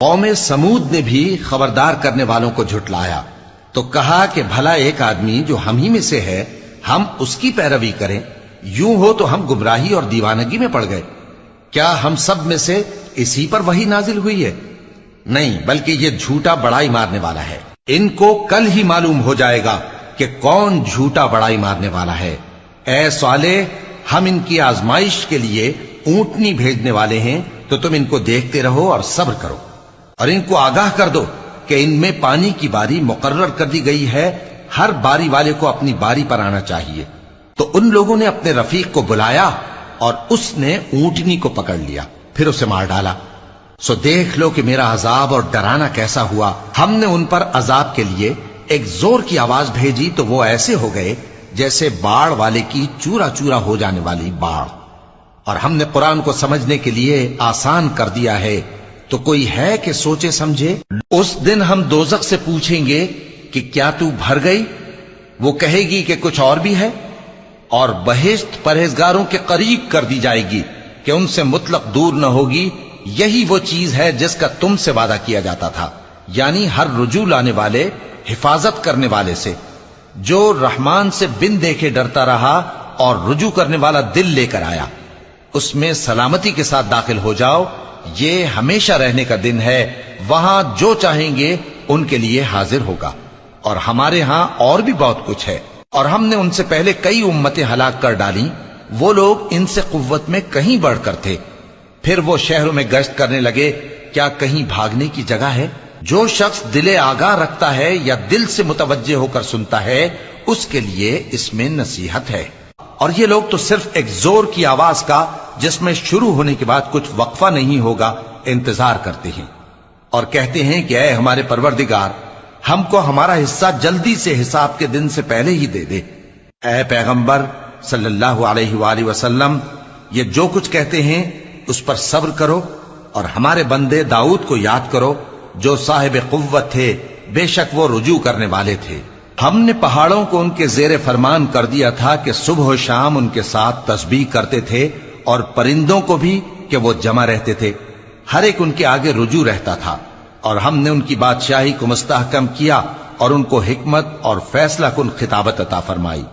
قوم سمود نے بھی خبردار کرنے والوں کو جھٹلایا تو کہا کہ بھلا ایک آدمی جو ہم ہی میں سے ہے ہم اس کی پیروی کریں، یوں ہو تو ہم گمراہی اور دیوانگی میں پڑ گئے۔ کیا ہم سب میں سے اسی پر وحی نازل ہوئی ہے؟ نہیں، بلکہ یہ جھوٹا بڑائی مارنے والا ہے۔ ان کو کل ہی معلوم ہو جائے گا کہ کون جھوٹا بڑائی مارنے والا ہے۔ اے صالح، ہم ان کی آزمائش کے لیے اونٹنی بھیجنے والے ہیں، تو تم ان کو دیکھتے رہو اور صبر کرو، اور ان کو آگاہ کر دو کہ ان میں پانی کی باری مقرر کر دی گئی ہے، ہر باری والے کو اپنی باری پر آنا چاہیے۔ تو ان لوگوں نے اپنے رفیق کو بلایا اور اس نے اونٹنی کو پکڑ لیا، پھر اسے مار ڈالا۔ سو دیکھ لو کہ میرا عذاب اور ڈرانا کیسا ہوا۔ ہم نے ان پر عذاب کے لیے ایک زور کی آواز بھیجی تو وہ ایسے ہو گئے جیسے باڑ والے کی چورا چورا ہو جانے والی باڑ۔ اور ہم نے قرآن کو سمجھنے کے لیے آسان کر دیا ہے، تو کوئی ہے کہ سوچے سمجھے؟ اس دن ہم دوزخ سے پوچھیں گے کہ کیا تو بھر گئی؟ وہ کہے گی کہ کچھ اور بھی ہے، اور بہشت پرہیزگاروں کے قریب کر دی جائے گی کہ ان سے مطلق دور نہ ہوگی۔ یہی وہ چیز ہے جس کا تم سے وعدہ کیا جاتا تھا، یعنی ہر رجوع لانے والے، حفاظت کرنے والے سے، جو رحمان سے بن دیکھے ڈرتا رہا اور رجوع کرنے والا دل لے کر آیا، اس میں سلامتی کے ساتھ داخل ہو جاؤ۔ یہ ہمیشہ رہنے کا دن ہے، وہاں جو چاہیں گے ان کے لیے حاضر ہوگا، اور ہمارے ہاں اور بھی بہت کچھ ہے۔ اور ہم نے ان سے پہلے کئی امتیں ہلاک کر ڈالیں، وہ لوگ ان سے قوت میں کہیں بڑھ کر تھے۔ پھر وہ شہروں میں گشت کرنے لگے، کیا کہیں بھاگنے کی جگہ ہے؟ جو شخص دل آگاہ رکھتا ہے یا دل سے متوجہ ہو کر سنتا ہے، اس کے لیے اس میں نصیحت ہے۔ اور یہ لوگ تو صرف ایک زور کی آواز کا، جس میں شروع ہونے کے بعد کچھ وقفہ نہیں ہوگا، انتظار کرتے ہیں، اور کہتے ہیں کہ اے ہمارے پروردگار، ہم کو ہمارا حصہ جلدی سے حساب کے دن سے پہلے ہی دے دے۔ اے پیغمبر صلی اللہ علیہ وآلہ وسلم، یہ جو کچھ کہتے ہیں اس پر صبر کرو، اور ہمارے بندے داؤد کو یاد کرو جو صاحب قوت تھے، بے شک وہ رجوع کرنے والے تھے۔ ہم نے پہاڑوں کو ان کے زیر فرمان کر دیا تھا کہ صبح و شام ان کے ساتھ تسبیح کرتے تھے، اور پرندوں کو بھی کہ وہ جمع رہتے تھے، ہر ایک ان کے آگے رجوع رہتا تھا۔ اور ہم نے ان کی بادشاہی کو مستحکم کیا اور ان کو حکمت اور فیصلہ کن خطابت عطا فرمائی۔